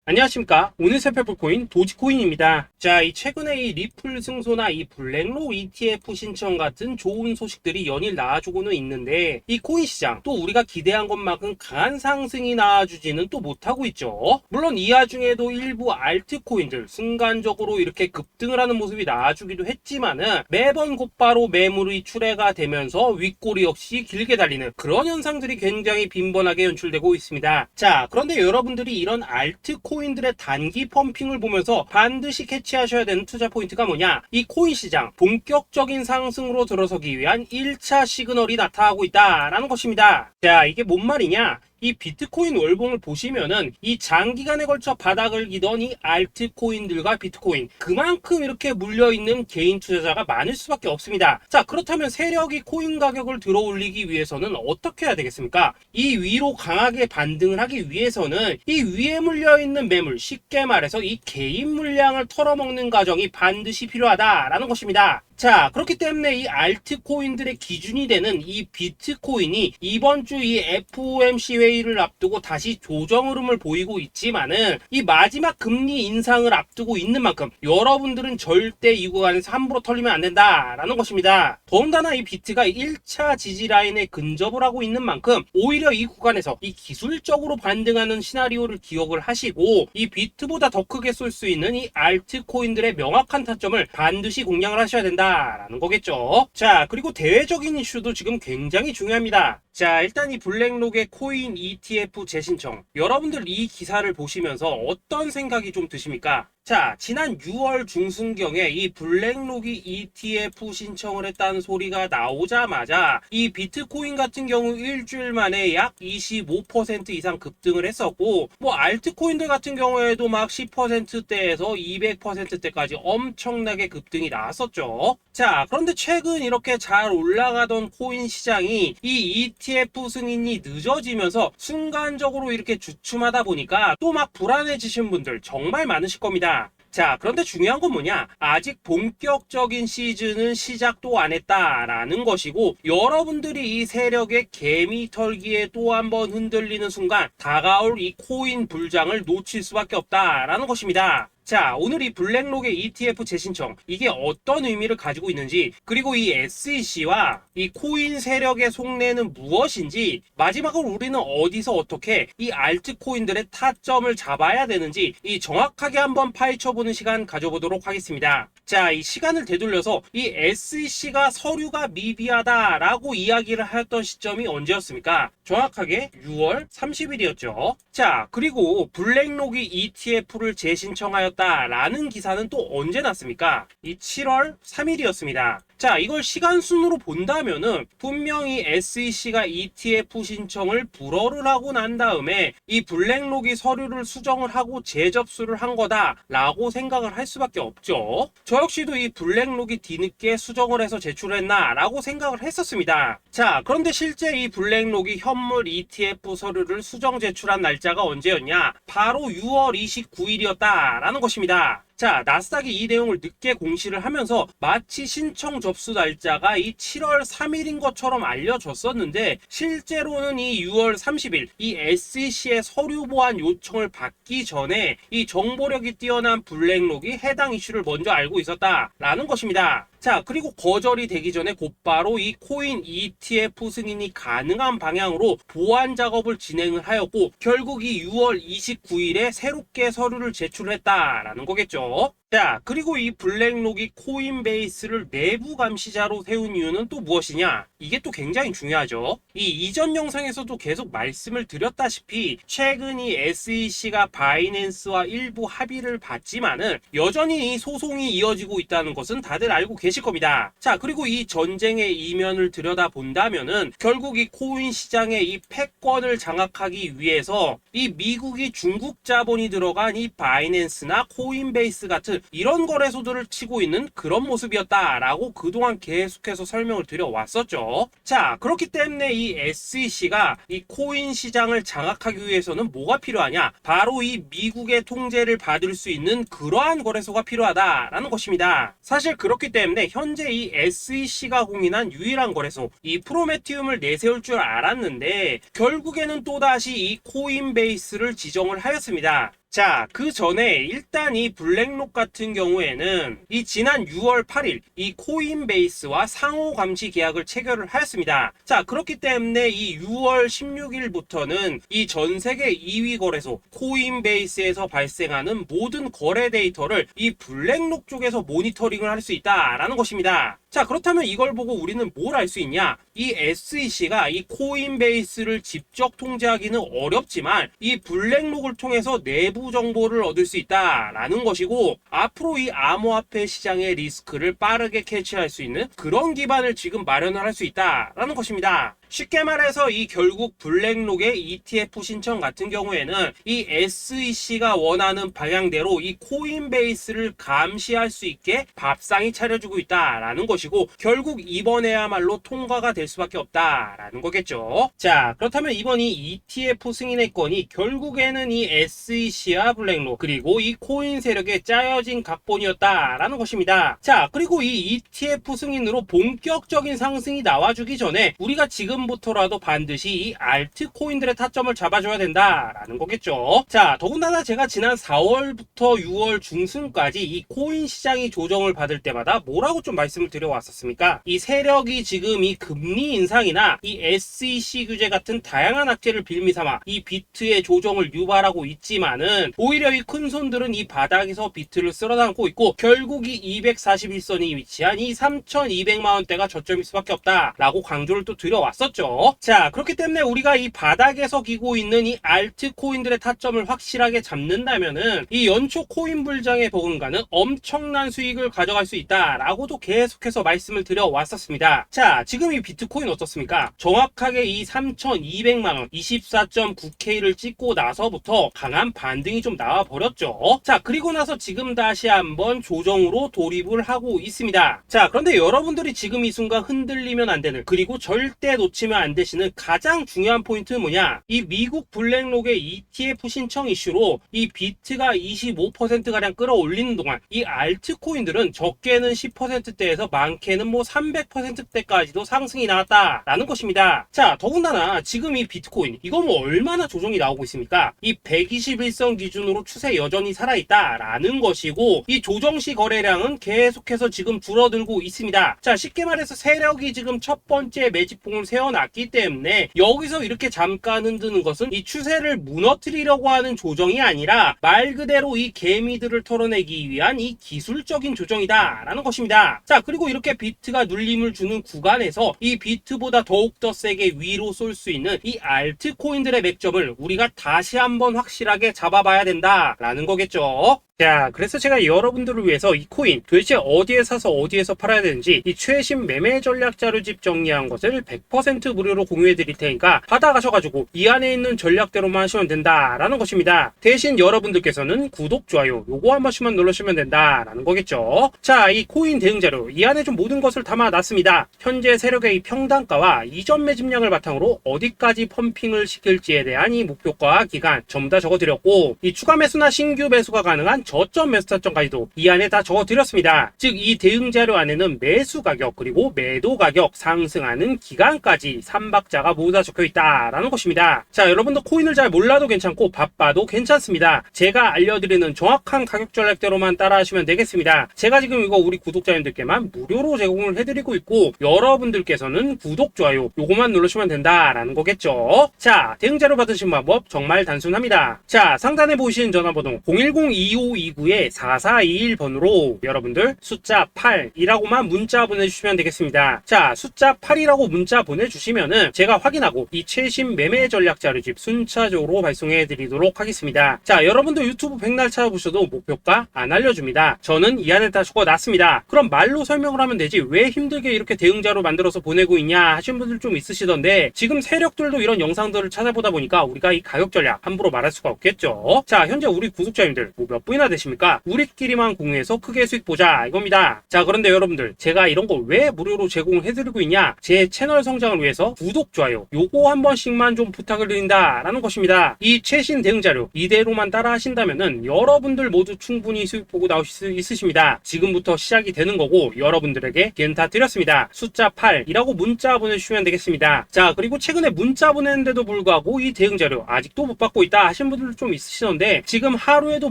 안녕하십니까. 오늘 살펴볼 코인 도지코인입니다. 자, 이 최근에 이 리플 승소나 이 블랙록 ETF 신청 같은 좋은 소식들이 연일 나와주고는 있는데 이 코인 시장 또 우리가 기대한 것만큼 강한 상승이 나와주지는 또 못하고 있죠. 물론 이 와중에도 일부 알트코인들 순간적으로 이렇게 급등을 하는 모습이 나와주기도 했지만은 매번 곧바로 매물이 출회가 되면서 윗꼬리 없이 길게 달리는 그런 현상들이 굉장히 빈번하게 연출되고 있습니다. 자, 그런데 여러분들이 이런 알트코인 코인들의 단기 펌핑을 보면서 반드시 캐치하셔야 되는 투자 포인트가 뭐냐? 이 코인 시장 본격적인 상승으로 들어서기 위한 1차 시그널이 나타나고 있다라는 것입니다. 자, 이게 뭔 말이냐? 이 비트코인 월봉을 보시면은 이 장기간에 걸쳐 바닥을 기던 이 알트코인들과 비트코인 그만큼 이렇게 물려있는 개인 투자자가 많을 수밖에 없습니다. 자, 그렇다면 세력이 코인 가격을 들어올리기 위해서는 어떻게 해야 되겠습니까? 이 위로 강하게 반등을 하기 위해서는 이 위에 물려있는 매물, 쉽게 말해서 이 개인 물량을 털어먹는 과정이 반드시 필요하다라는 것입니다. 자, 그렇기 때문에 이 알트코인들의 기준이 되는 이 비트코인이 이번 주 이 FOMC 회의를 앞두고 다시 조정 흐름을 보이고 있지만은 이 마지막 금리 인상을 앞두고 있는 만큼 여러분들은 절대 이 구간에서 함부로 털리면 안 된다라는 것입니다. 더군다나 이 비트가 1차 지지 라인에 근접을 하고 있는 만큼 오히려 이 구간에서 이 기술적으로 반등하는 시나리오를 기억을 하시고 이 비트보다 더 크게 쏠 수 있는 이 알트코인들의 명확한 타점을 반드시 공략을 하셔야 된다 라는 거겠죠. 자, 그리고 대외적인 이슈도 지금 굉장히 중요합니다. 자, 일단 이 블랙록의 코인 ETF 재신청, 여러분들 이 기사를 보시면서 어떤 생각이 좀 드십니까? 자, 지난 6월 중순경에 이 블랙록이 ETF 신청을 했다는 소리가 나오자마자 이 비트코인 같은 경우 일주일 만에 약 25% 이상 급등을 했었고, 뭐 알트코인들 같은 경우에도 막 10%대에서 200%대까지 엄청나게 급등이 나왔었죠. 자, 그런데 최근 이렇게 잘 올라가던 코인 시장이 이 ETF 승인이 늦어지면서 순간적으로 이렇게 주춤하다 보니까 또 막 불안해지신 분들 정말 많으실 겁니다. 자, 그런데 중요한 건 뭐냐? 아직 본격적인 시즌은 시작도 안 했다라는 것이고, 여러분들이 이 세력의 개미 털기에 또 한 번 흔들리는 순간 다가올 이 코인 불장을 놓칠 수밖에 없다라는 것입니다. 자, 오늘 이 블랙록의 ETF 재신청, 이게 어떤 의미를 가지고 있는지, 그리고 이 SEC와 이 코인 세력의 속내는 무엇인지, 마지막으로 우리는 어디서 어떻게 이 알트코인들의 타점을 잡아야 되는지 이 정확하게 한번 파헤쳐보는 시간 가져보도록 하겠습니다. 자, 이 시간을 되돌려서 이 SEC가 서류가 미비하다라고 이야기를 하였던 시점이 언제였습니까? 정확하게 6월 30일이었죠. 자, 그리고 블랙록이 ETF를 재신청하였다라는 기사는 또 언제 났습니까? 이 7월 3일이었습니다. 자, 이걸 시간 순으로 본다면은 분명히 SEC가 ETF 신청을 불허를 하고 난 다음에 이 블랙록이 서류를 수정을 하고 재접수를 한 거다라고 생각을 할 수밖에 없죠. 저 역시도 이 블랙록이 뒤늦게 수정을 해서 제출했나라고 생각을 했었습니다. 자, 그런데 실제 이 블랙록이 현물 ETF 서류를 수정 제출한 날짜가 언제였냐? 바로 6월 29일이었다라는 것입니다. 자, 나스닥이 이 내용을 늦게 공시를 하면서 마치 신청 접수 날짜가 이 7월 3일인 것처럼 알려졌었는데, 실제로는 이 6월 30일 이 SEC의 서류 보완 요청을 받기 전에 이 정보력이 뛰어난 블랙록이 해당 이슈를 먼저 알고 있었다라는 것입니다. 자, 그리고 거절이 되기 전에 곧바로 이 코인 ETF 승인이 가능한 방향으로 보완 작업을 진행을 하였고, 결국 이 6월 29일에 새롭게 서류를 제출했다라는 거겠죠. 자, 그리고 이 블랙록이 코인베이스를 내부 감시자로 세운 이유는 또 무엇이냐? 이게 또 굉장히 중요하죠. 이 이전 영상에서도 계속 말씀을 드렸다시피 최근 이 SEC가 바이낸스와 일부 합의를 봤지만은 여전히 이 소송이 이어지고 있다는 것은 다들 알고 계실 겁니다. 자, 그리고 이 전쟁의 이면을 들여다본다면은 결국 이 코인 시장의 이 패권을 장악하기 위해서 이 미국이 중국 자본이 들어간 이 바이낸스나 코인베이스 같은 이런 거래소들을 치고 있는 그런 모습이었다라고 그동안 계속해서 설명을 드려왔었죠. 자, 그렇기 때문에 이 SEC가 이 코인 시장을 장악하기 위해서는 뭐가 필요하냐? 바로 이 미국의 통제를 받을 수 있는 그러한 거래소가 필요하다라는 것입니다. 사실 그렇기 때문에 현재 이 SEC가 공인한 유일한 거래소, 이 프로메티움을 내세울 줄 알았는데 결국에는 또다시 이 코인베이스를 지정을 하였습니다. 자, 그 전에 일단 이 블랙록 같은 경우에는 이 지난 6월 8일 이 코인베이스와 상호 감시 계약을 체결을 하였습니다. 자, 그렇기 때문에 이 6월 16일부터는 이 전 세계 2위 거래소 코인베이스에서 발생하는 모든 거래 데이터를 이 블랙록 쪽에서 모니터링을 할 수 있다라는 것입니다. 자, 그렇다면 이걸 보고 우리는 뭘 알 수 있냐? 이 SEC가 이 코인베이스를 직접 통제하기는 어렵지만 이 블랙록을 통해서 내부 정보를 얻을 수 있다라는 것이고, 앞으로 이 암호화폐 시장의 리스크를 빠르게 캐치할 수 있는 그런 기반을 지금 마련을 할 수 있다라는 것입니다. 쉽게 말해서 이 결국 블랙록의 ETF 신청 같은 경우에는 이 SEC가 원하는 방향대로 이 코인베이스를 감시할 수 있게 밥상이 차려주고 있다라는 것이고, 결국 이번에야말로 통과가 될 수밖에 없다라는 거겠죠. 자, 그렇다면 이번 이 ETF 승인의 건이 결국에는 이 SEC와 블랙록 그리고 이 코인 세력의 짜여진 각본이었다라는 것입니다. 자, 그리고 이 ETF 승인으로 본격적인 상승이 나와주기 전에 우리가 지금부터라도 반드시 이 알트코인들의 타점을 잡아줘야 된다라는 거겠죠. 자, 더군다나 제가 지난 4월부터 6월 중순까지 이 코인 시장이 조정을 받을 때마다 뭐라고 좀 말씀을 드려왔었습니까? 이 세력이 지금 이 금리 인상이나 이 SEC 규제 같은 다양한 악재를 빌미삼아 이 비트의 조정을 유발하고 있지만은 오히려 이 큰손들은 이 바닥에서 비트를 쓸어담고 있고, 결국 이 241선이 위치한 이 3,200만원대가 저점일 수밖에 없다라고 강조를 또 드려왔었죠. 자, 그렇기 때문에 우리가 이 바닥에서 기고 있는 이 알트코인들의 타점을 확실하게 잡는다면은 이 연초 코인 불장에 버금가는 엄청난 수익을 가져갈 수 있다라고도 계속해서 말씀을 드려왔었습니다. 자, 지금 이 비트코인 어떻습니까? 정확하게 이 3,200만원 24.9K를 찍고 나서부터 강한 반등이 좀 나와버렸죠. 자, 그리고 나서 지금 다시 한번 조정으로 돌입을 하고 있습니다. 자, 그런데 여러분들이 지금 이 순간 흔들리면 안 되는, 그리고 절대 놓치면 안 되시는 가장 중요한 포인트는 뭐냐? 이 미국 블랙록의 ETF 신청 이슈로 이 비트가 25%가량 끌어올리는 동안 이 알트코인들은 적게는 10%대에서 많게는 뭐 300%대까지도 상승이 나왔다라는 것입니다. 자, 더군다나 지금 이 비트코인 이거 뭐 얼마나 조정이 나오고 있습니까? 이 121선 기준으로 추세 여전히 살아있다라는 것이고, 이 조정시 거래량은 계속해서 지금 줄어들고 있습니다. 자, 쉽게 말해서 세력이 지금 첫 번째 매집봉을 세워놨기 때문에 여기서 이렇게 잠깐 흔드는 것은 이 추세를 무너뜨리려고 하는 조정이 아니라 말 그대로 이 개미들을 털어내기 위한 이 기술적인 조정이다라는 것입니다. 자, 그리고 이렇게 비트가 눌림을 주는 구간에서 이 비트보다 더욱더 세게 위로 쏠 수 있는 이 알트코인들의 맥점을 우리가 다시 한번 확실하게 잡아봐야 된다라는 거겠죠. 자, 그래서 제가 여러분들을 위해서 이 코인 도대체 어디에 사서 어디에서 팔아야 되는지 이 최신 매매 전략 자료집 정리한 것을 100% 무료로 공유해 드릴 테니까 받아가셔가지고 이 안에 있는 전략대로만 하시면 된다라는 것입니다. 대신 여러분들께서는 구독, 좋아요 요거 한 번씩만 눌러주시면 된다라는 거겠죠. 자, 이 코인 대응 자료 이 안에 좀 모든 것을 담아놨습니다. 현재 세력의 이 평단가와 이전 매집량을 바탕으로 어디까지 펌핑을 시킬지에 대한 이 목표가 기간 전부 다 적어드렸고, 이 추가 매수나 신규 매수가 가능한 저점 매수 타점까지도 이 안에 다 적어드렸습니다. 즉, 이 대응 자료 안에는 매수 가격 그리고 매도 가격, 상승하는 기간까지 3박자가 모두 다 적혀있다라는 것입니다. 자, 여러분도 코인을 잘 몰라도 괜찮고 바빠도 괜찮습니다. 제가 알려드리는 정확한 가격 전략대로만 따라하시면 되겠습니다. 제가 지금 이거 우리 구독자님들께만 무료로 제공을 해드리고 있고, 여러분들께서는 구독, 좋아요 요거만 누르시면 된다라는 거겠죠. 자, 대응 자료 받으신 방법 정말 단순합니다. 자, 상단에 보이시는 전화번호 010-2529-4421번으로 여러분들 숫자 8이라고만 문자 보내주시면 되겠습니다. 자, 숫자 8이라고 문자 보내주시면은 제가 확인하고 이 최신 매매 전략 자료집 순차적으로 발송해 드리도록 하겠습니다. 자, 여러분들 유튜브 백날 찾아보셔도 목표가 안 알려줍니다. 저는 이 안에 다 적어놨습니다. 그럼 말로 설명을 하면 되지 왜 힘들게 이렇게 대응 자료 만들어서 보내고 있냐 하시는 분들 좀 있으시던데, 지금 세력들도 이런 영상들을 찾아보다 보니까 우리가 이 가격 전략 함부로 말할 수가 없겠죠. 자, 현재 우리 구독자님들 몇 분이나 해야 되십니까? 우리끼리만 공유해서 크게 수익 보자 이겁니다. 자, 그런데 여러분들, 제가 이런 거 왜 무료로 제공을 해드리고 있냐? 제 채널 성장을 위해서 구독, 좋아요 요거 한 번씩만 좀 부탁을 드린다 라는 것입니다. 이 최신 대응 자료 이대로만 따라 하신다면은 여러분들 모두 충분히 수익 보고 나오실 수 있으십니다. 지금부터 시작이 되는 거고 여러분들에게 기회는 다 드렸습니다. 숫자 8이라고 문자 보내주시면 되겠습니다. 자, 그리고 최근에 문자 보냈는데도 불구하고 이 대응 자료 아직도 못 받고 있다 하신 분들 좀 있으시던데, 지금 하루에도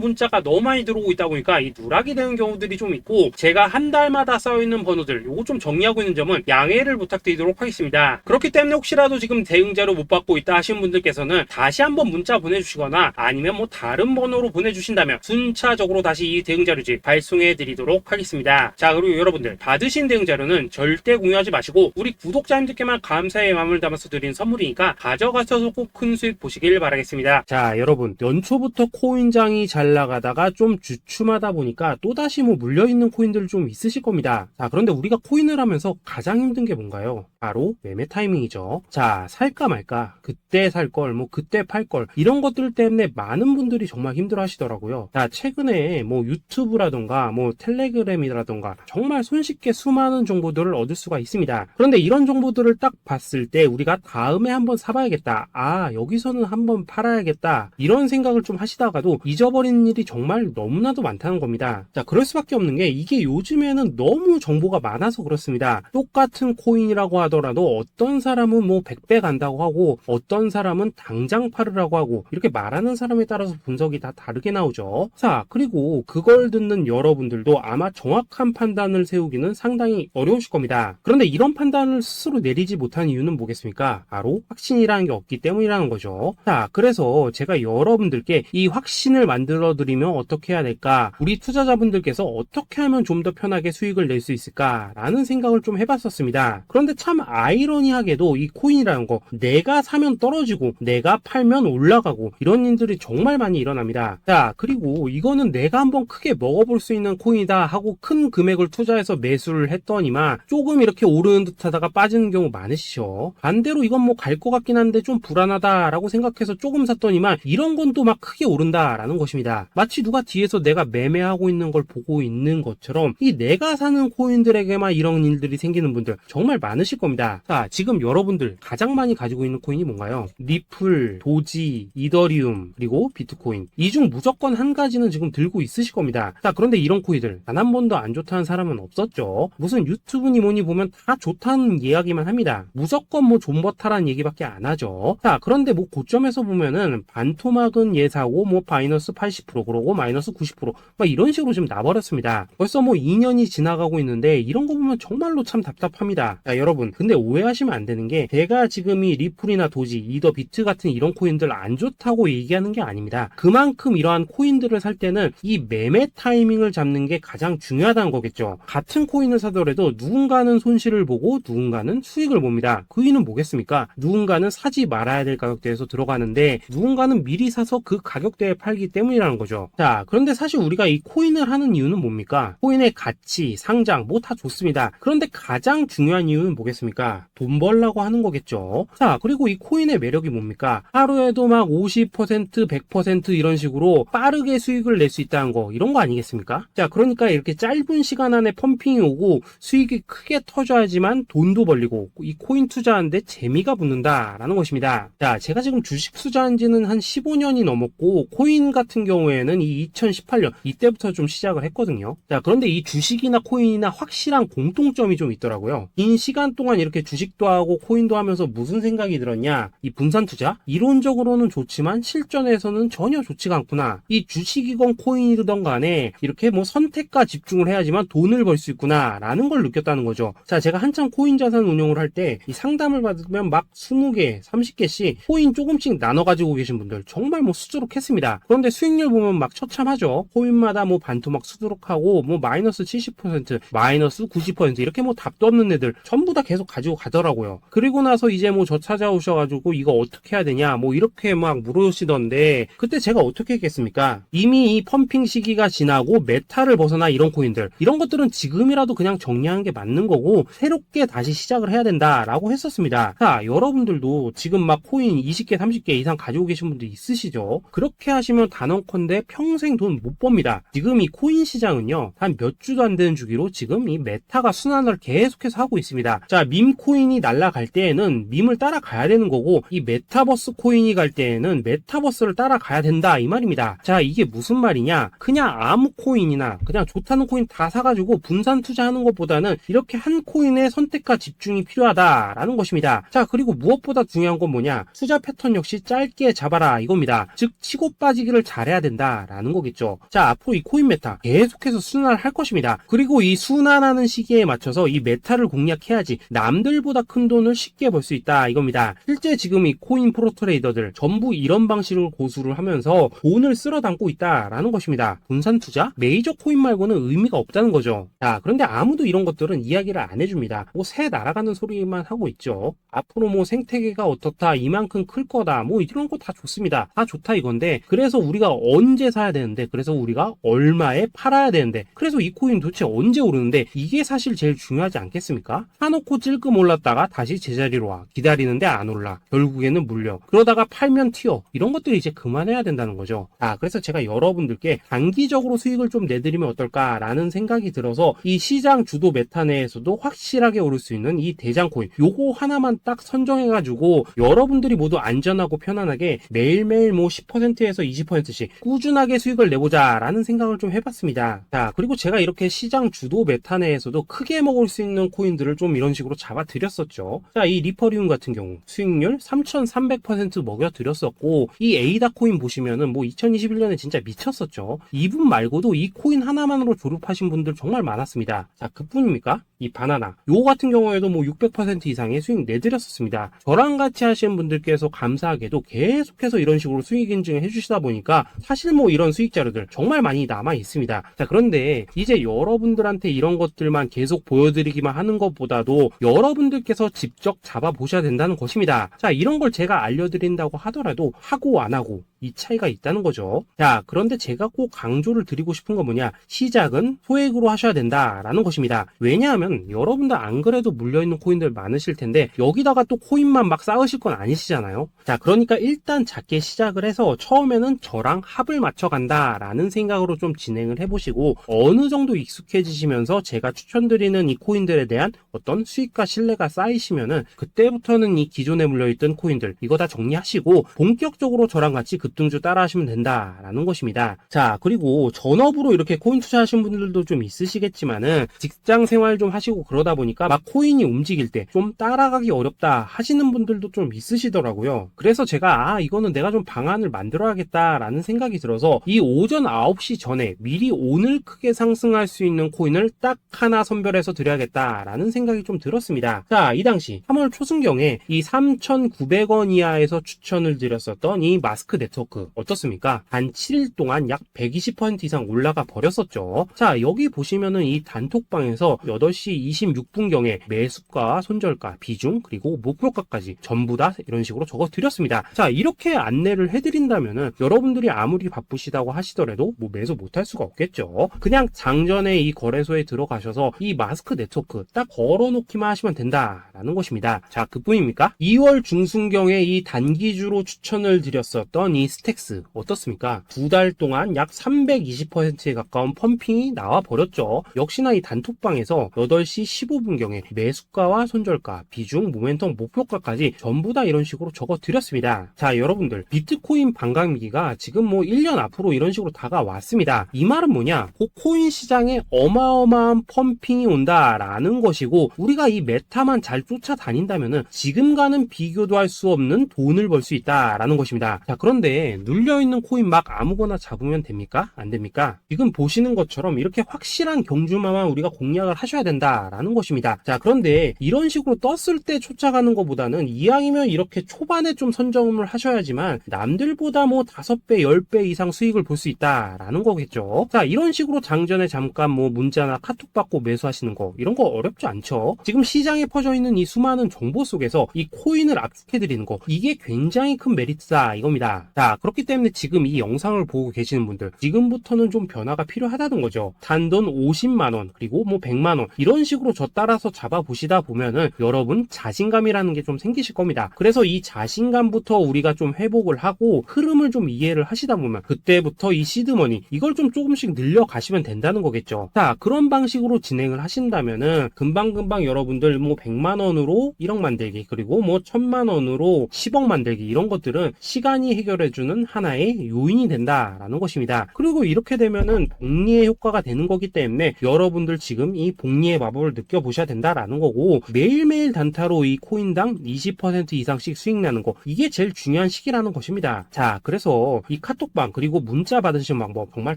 문자가 너무 많이 들어오고 있다 보니까 이 누락이 되는 경우들이 좀 있고, 제가 한 달마다 쌓여있는 번호들 요거 좀 정리하고 있는 점은 양해를 부탁드리도록 하겠습니다. 그렇기 때문에 혹시라도 지금 대응 자료 못 받고 있다 하신 분들께서는 다시 한번 문자 보내주시거나 아니면 뭐 다른 번호로 보내주신다면 순차적으로 다시 이 대응 자료지 발송해 드리도록 하겠습니다. 자, 그리고 여러분들, 받으신 대응 자료는 절대 공유하지 마시고 우리 구독자님들께만 감사의 마음을 담아서 드린 선물이니까 가져가셔서 꼭 큰 수익 보시길 바라겠습니다. 자, 여러분, 연초부터 코인장이 잘 나가다가 좀 주춤하다 보니까 또다시 뭐 물려있는 코인들 좀 있으실 겁니다. 자, 그런데 우리가 코인을 하면서 가장 힘든 게 뭔가요? 바로 매매 타이밍이죠. 자, 살까 말까, 그때 살 걸, 뭐 그때 팔 걸, 이런 것들 때문에 많은 분들이 정말 힘들어 하시더라고요. 자, 최근에 뭐 유튜브라던가 뭐 텔레그램이라던가 정말 손쉽게 수많은 정보들을 얻을 수가 있습니다. 그런데 이런 정보들을 딱 봤을 때 우리가 다음에 한번 사봐야겠다, 아 여기서는 한번 팔아야겠다, 이런 생각을 좀 하시다가도 잊어버리는 일이 정말 너무나도 많다는 겁니다. 자, 그럴 수밖에 없는 게 이게 요즘에는 너무 정보가 많아서 그렇습니다. 똑같은 코인이라고 하더라도 어떤 사람은 뭐 100배 간다고 하고 어떤 사람은 당장 팔으라고 하고, 이렇게 말하는 사람에 따라서 분석이 다 다르게 나오죠. 자, 그리고 그걸 듣는 여러분들도 아마 정확한 판단을 세우기는 상당히 어려우실 겁니다. 그런데 이런 판단을 스스로 내리지 못한 이유는 뭐겠습니까? 바로 확신이라는 게 없기 때문이라는 거죠. 자, 그래서 제가 여러분들께 이 확신을 만들어 드리면 어떻게 해야 될까, 우리 투자자분들께서 어떻게 하면 좀 더 편하게 수익을 낼 수 있을까 라는 생각을 좀 해봤었습니다. 그런데 참 아이러니하게도 이 코인이라는 거, 내가 사면 떨어지고 내가 팔면 올라가고 이런 일들이 정말 많이 일어납니다. 자, 그리고 이거는 내가 한번 크게 먹어볼 수 있는 코인이다 하고 큰 금액을 투자해서 매수를 했더니만 조금 이렇게 오르는 듯 하다가 빠지는 경우 많으시죠. 반대로 이건 뭐 갈 것 같긴 한데 좀 불안하다 라고 생각해서 조금 샀더니만 이런 건 또 막 크게 오른다 라는 것입니다. 마치 누가 뒤에서 내가 매매하고 있는 걸 보고 있는 것처럼 이 내가 사는 코인들에게만 이런 일들이 생기는 분들 정말 많으실 겁니다. 자, 지금 여러분들 가장 많이 가지고 있는 코인이 뭔가요? 리플, 도지, 이더리움, 그리고 비트코인. 이 중 무조건 한 가지는 지금 들고 있으실 겁니다. 자, 그런데 이런 코인들 단 한 번도 안 좋다는 사람은 없었죠. 무슨 유튜브니 뭐니 보면 다 좋다는 이야기만 합니다. 무조건 뭐 존버타라는 얘기밖에 안 하죠. 자, 그런데 뭐 고점에서 보면은 반토막은 예사고 뭐 마이너스 80% 그러고 마이너스 90% 막 이런 식으로 지금 나버렸습니다. 벌써 뭐 2년이 지나가고 있는데 이런 거 보면 정말로 참 답답합니다. 자, 여러분, 근데 오해하시면 안 되는 게 제가 지금 이 리플이나 도지, 이더, 비트 같은 이런 코인들 안 좋다고 얘기하는 게 아닙니다. 그만큼 이러한 코인들을 살 때는 이 매매 타이밍을 잡는 게 가장 중요하다는 거겠죠. 같은 코인을 사더라도 누군가는 손실을 보고 누군가는 수익을 봅니다. 그 이유는 뭐겠습니까? 누군가는 사지 말아야 될 가격대에서 들어가는데 누군가는 미리 사서 그 가격대에 팔기 때문이라는 거죠. 자, 그런데 사실 우리가 이 코인을 하는 이유는 뭡니까? 코인의 가치, 상장 뭐 다 좋습니다. 그런데 가장 중요한 이유는 뭐겠습니까? 돈 벌라고 하는 거겠죠. 자, 그리고 이 코인의 매력이 뭡니까? 하루에도 막 50%, 100% 이런 식으로 빠르게 수익을 낼 수 있다는 거, 이런 거 아니겠습니까? 자, 그러니까 이렇게 짧은 시간 안에 펌핑이 오고 수익이 크게 터져야지만 돈도 벌리고 이 코인 투자하는데 재미가 붙는다라는 것입니다. 자, 제가 지금 주식 투자한 지는 한 15년이 넘었고 코인 같은 경우에는 이 2018년 이때부터 좀 시작을 했거든요. 자, 그런데 이 주식이나 코인이나 확실한 공통점이 좀 있더라고요. 긴 시간 동안 이렇게 주식도 하고 코인도 하면서 무슨 생각이 들었냐? 이 분산 투자? 이론적으로는 좋지만 실전에서는 전혀 좋지가 않구나. 이 주식이건 코인이든 간에 이렇게 뭐 선택과 집중을 해야지만 돈을 벌 수 있구나 라는 걸 느꼈다는 거죠. 자, 제가 한참 코인 자산 운용을 할 때 이 상담을 받으면 막 20개, 30개씩 코인 조금씩 나눠 가지고 계신 분들 정말 뭐 수두룩했습니다. 그런데 수익률 보면 막 처참하죠. 코인마다 뭐 반토막 수두룩하고 뭐 마이너스 70%, 마이너스 90% 이렇게 뭐 답도 없는 애들 전부 다 계속 가지고 가더라고요. 그리고 나서 이제 뭐 저 찾아오셔가지고 이거 어떻게 해야 되냐 뭐 이렇게 막 물으시던데, 그때 제가 어떻게 했겠습니까? 이미 이 펌핑 시기가 지나고 메타를 벗어나 이런 코인들, 이런 것들은 지금이라도 그냥 정리하는 게 맞는 거고 새롭게 다시 시작을 해야 된다라고 했었습니다. 자, 여러분들도 지금 막 코인 20개, 30개 이상 가지고 계신 분들 있으시죠? 그렇게 하시면 단언컨대 평생 평생 돈 못 법니다. 지금 이 코인 시장은요, 한 몇 주도 안 되는 주기로 지금 이 메타가 순환을 계속해서 하고 있습니다. 자, 밈 코인이 날아갈 때에는 밈을 따라가야 되는 거고, 이 메타버스 코인이 갈 때에는 메타버스를 따라가야 된다, 이 말입니다. 자, 이게 무슨 말이냐? 그냥 아무 코인이나 그냥 좋다는 코인 다 사가지고 분산 투자하는 것보다는 이렇게 한 코인의 선택과 집중이 필요하다라는 것입니다. 자, 그리고 무엇보다 중요한 건 뭐냐? 투자 패턴 역시 짧게 잡아라, 이겁니다. 즉 치고 빠지기를 잘해야 된다라는 거겠죠. 자, 앞으로 이 코인 메타 계속해서 순환할 것입니다. 그리고 이 순환하는 시기에 맞춰서 이 메타를 공략해야지 남들보다 큰 돈을 쉽게 벌 수 있다, 이겁니다. 실제 지금 이 코인 프로 트레이더들 전부 이런 방식을 고수를 하면서 돈을 쓸어 담고 있다라는 것입니다. 분산 투자? 메이저 코인 말고는 의미가 없다는 거죠. 자, 그런데 아무도 이런 것들은 이야기를 안 해줍니다. 뭐 새 날아가는 소리만 하고 있죠. 앞으로 뭐 생태계가 어떻다, 이만큼 클 거다, 뭐 이런 거 다 좋습니다. 다 좋다 이건데, 그래서 우리가 언제 사야 되는데, 그래서 우리가 얼마에 팔아야 되는데, 그래서 이 코인 도대체 언제 오르는데, 이게 사실 제일 중요하지 않겠습니까? 사놓고 찔끔 올랐다가 다시 제자리로 와. 기다리는데 안 올라. 결국에는 물려. 그러다가 팔면 튀어. 이런 것들이 이제 그만해야 된다는 거죠. 자, 그래서 제가 여러분들께 단기적으로 수익을 좀 내드리면 어떨까라는 생각이 들어서 이 시장 주도 메타 내에서도 확실하게 오를 수 있는 이 대장 코인, 요거 하나만 딱 선정해가지고 여러분들이 모두 안전하고 편안하게 매일매일 뭐 10%에서 20%씩 꾸준하게 수익을 내보자라는 생각을 좀 해봤습니다. 자, 그리고 제가 이렇게 시장 주도 메타 내에서도 크게 먹을 수 있는 코인들을 좀 이런 식으로 잡아드렸었죠. 자, 이 리퍼리움 같은 경우 수익률 3,300% 먹여드렸었고, 이 에이다 코인 보시면은 뭐 2021년에 진짜 미쳤었죠. 이분 말고도 이 코인 하나만으로 졸업하신 분들 정말 많았습니다. 자, 그뿐입니까? 이 바나나 요 같은 경우에도 뭐 600% 이상의 수익 내드렸었습니다. 저랑 같이 하시는 분들께서 감사하게도 계속해서 이런 식으로 수익 인증을 해주시다 보니까 사실 뭐 이런 수익 자료들 정말 많이 남아 있습니다. 자, 그런데 이제 여러분들한테 이런 것들만 계속 보여드리기만 하는 것보다도 여러분들께서 직접 잡아보셔야 된다는 것입니다. 자, 이런 걸 제가 알려드린다고 하더라도 하고 안 하고 이 차이가 있다는 거죠. 자, 그런데 제가 꼭 강조를 드리고 싶은 건 뭐냐? 시작은 소액으로 하셔야 된다라는 것입니다. 왜냐하면 여러분들 안 그래도 물려있는 코인들 많으실 텐데 여기다가 또 코인만 막 쌓으실 건 아니시잖아요. 자, 그러니까 일단 작게 시작을 해서 처음에는 저랑 합을 맞춰간다라는 생각으로 좀 진행을 해보시고, 어느 정도 익숙해지시면서 제가 추천드리는 이 코인들에 대한 어떤 수익과 신뢰가 쌓이시면은 그때부터는 이 기존에 물려있던 코인들 이거 다 정리하시고 본격적으로 저랑 같이 급등주 따라 하시면 된다라는 것입니다. 자, 그리고 전업으로 이렇게 코인 투자하신 분들도 좀 있으시겠지만은 직장 생활 좀 하시고 그러다 보니까 막 코인이 움직일 때 좀 따라가기 어렵다 하시는 분들도 좀 있으시더라고요. 그래서 제가 이거는 내가 좀 방안을 만들어야겠다라는 생각이 들어서 이 오전 9시 전에 미리 오늘 크게 상승할 수 있는 코인을 딱 하나 선별해서 드려야겠다라는 생각이 좀 들었습니다. 자, 이 당시 3월 초순경에 이 3,900원 이하에서 추천을 드렸었던 이 마스크 네트워크 어떻습니까? 단 7일 동안 약 120% 이상 올라가 버렸었죠. 자, 여기 보시면은 이 단톡방에서 8시 26분경에 매수가, 손절가, 비중, 그리고 목표가까지 전부 다 이런 식으로 적어 드렸습니다. 자, 이렇게 안내를 해드린다면은 여러분들이 아무리 바쁘시다고 하시더라도 뭐 매수 못할 수가 없겠죠. 그냥 장전에 이 거래소에 들어가셔서 이 마스크 네트워크 딱 걸어놓기만 하시면 된다라는 것입니다. 자, 그뿐입니까? 2월 중순경에 이 단기주로 추천을 드렸었던 이 스택스 어떻습니까? 2달 동안 약 320%에 가까운 펌핑이 나와 버렸죠. 역시나 이 단톡방에서 8시 15분경에 매수가와 손절가, 비중, 모멘텀, 목표가까지 전부 다 이런 식으로 적어 드렸습니다. 자, 여러분들 비트코인 반감기가 지금 뭐 1년 앞으로 이런 식으로 다가왔습니다. 이 말은 뭐냐? 그 코인 시장에 어마어마한 펌핑이 온다라는 것이고, 우리가 이 메타만 잘 쫓아다닌다면은 지금과는 비교도 할 수 없는 돈을 벌 수 있다라는 것입니다. 자, 그런데 눌려있는 코인 막 아무거나 잡으면 됩니까? 안 됩니까? 지금 보시는 것처럼 이렇게 확실한 경주마만 우리가 공략을 하셔야 된다라는 것입니다. 자, 그런데 이런 식으로 떴을 때 쫓아가는 것보다는 이왕이면 이렇게 초반에 좀 선점을 하셔야지만 남들보다 뭐 5배, 10배 이상 수익을 볼 수 있다라는 거겠죠. 자, 이런 식으로 장전에 잠깐 뭐 문자나 카톡 받고 매수하시는 거 이런 거 어렵지 않죠. 지금 시장에 퍼져 있는 이 수많은 정보 속에서 이 코인을 압축해드리는 거, 이게 굉장히 큰 메리트다 이겁니다. 자, 그렇기 때문에 지금 이 영상을 보고 계시는 분들 지금부터는 좀 변화가 필요하다는 거죠. 단돈 50만원 그리고 뭐 100만원 이런 이런 식으로 저 따라서 잡아보시다 보면은 여러분 자신감이라는 게 좀 생기실 겁니다. 그래서 이 자신감부터 우리가 좀 회복을 하고 흐름을 좀 이해를 하시다 보면 그때부터 이 시드머니 이걸 좀 조금씩 늘려가시면 된다는 거겠죠. 자, 그런 방식으로 진행을 하신다면은 금방금방 여러분들 뭐 100만원으로 1억 만들기, 그리고 뭐 1000만원으로 10억 만들기, 이런 것들은 시간이 해결해주는 하나의 요인이 된다라는 것입니다. 그리고 이렇게 되면은 복리의 효과가 되는 거기 때문에 여러분들 지금 이 복리의 마법을 느껴보셔야 된다라는 거고, 매일매일 단타로 이 코인당 20% 이상씩 수익 나는 거, 이게 제일 중요한 시기라는 것입니다. 자, 그래서 이 카톡방 그리고 문자 받으시는 방법 정말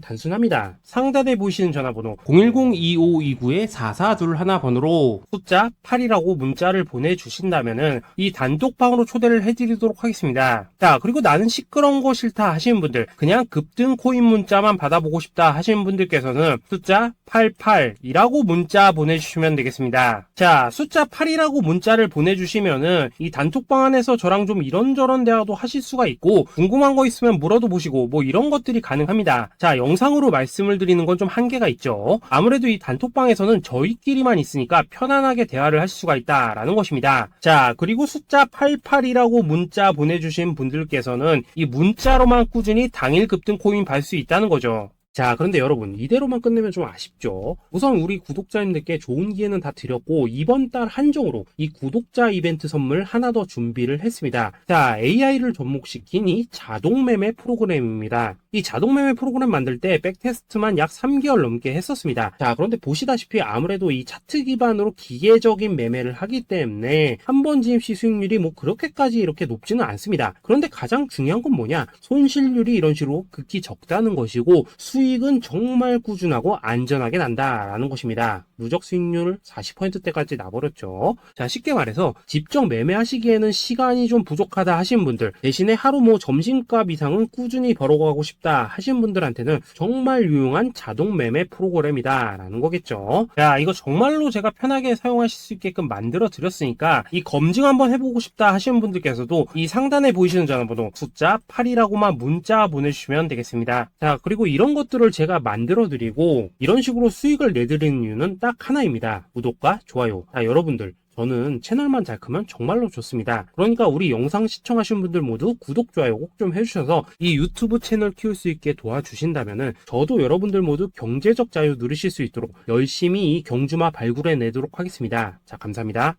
단순합니다. 상단에 보이시는 전화번호 010-2529-4421 번호로 숫자 8이라고 문자를 보내주신다면은 이 단톡방으로 초대를 해드리도록 하겠습니다. 자, 그리고 나는 시끄러운 거 싫다 하시는 분들, 그냥 급등 코인 문자만 받아보고 싶다 하시는 분들께서는 숫자 88이라고 문자 보내주시면 되겠습니다. 자, 숫자 8이라고 문자를 보내주시면은 이 단톡방 안에서 저랑 좀 이런저런 대화도 하실 수가 있고, 궁금한 거 있으면 물어도 보시고 뭐 이런 것들이 가능합니다. 자, 영상으로 말씀을 드리는 건 좀 한계가 있죠. 아무래도 이 단톡방에서는 저희끼리만 있으니까 편안하게 대화를 할 수가 있다라는 것입니다. 자, 그리고 숫자 88이라고 문자 보내주신 분들께서는 이 문자로만 꾸준히 당일 급등 코인 받을 수 있다는 거죠. 자, 그런데 여러분, 이대로만 끝내면 좀 아쉽죠. 우선 우리 구독자님들께 좋은 기회는 다 드렸고, 이번 달 한정으로 이 구독자 이벤트 선물 하나 더 준비를 했습니다. 자, AI를 접목시킨 이 자동매매 프로그램입니다. 이 자동매매 프로그램 만들 때 백테스트만 약 3개월 넘게 했었습니다. 자, 그런데 보시다시피 아무래도 이 차트 기반으로 기계적인 매매를 하기 때문에 한 번 진입 시 수익률이 뭐 그렇게까지 이렇게 높지는 않습니다. 그런데 가장 중요한 건 뭐냐? 손실률이 이런 식으로 극히 적다는 것이고, 수익은 정말 꾸준하고 안전하게 난다라는 것입니다. 누적 수익률 40%대까지 나버렸죠. 자, 쉽게 말해서 직접 매매하시기에는 시간이 좀 부족하다 하시는 분들, 대신에 하루 뭐 점심값 이상은 꾸준히 벌어가고 싶다 하시는 분들한테는 정말 유용한 자동 매매 프로그램이다 라는 거겠죠. 자, 이거 정말로 제가 편하게 사용하실 수 있게끔 만들어 드렸으니까 이 검증 한번 해보고 싶다 하시는 분들께서도 이 상단에 보이시는 전화번호 숫자 8이라고만 문자 보내주시면 되겠습니다. 자, 그리고 이런 것들을 제가 만들어 드리고 이런 식으로 수익을 내드리는 이유는 딱 하나입니다. 구독과 좋아요. 자, 여러분들, 저는 채널만 잘 크면 정말로 좋습니다. 그러니까 우리 영상 시청하신 분들 모두 구독, 좋아요 꼭 좀 해주셔서 이 유튜브 채널 키울 수 있게 도와주신다면은 저도 여러분들 모두 경제적 자유 누리실 수 있도록 열심히 이 경주마 발굴해 내도록 하겠습니다. 자, 감사합니다.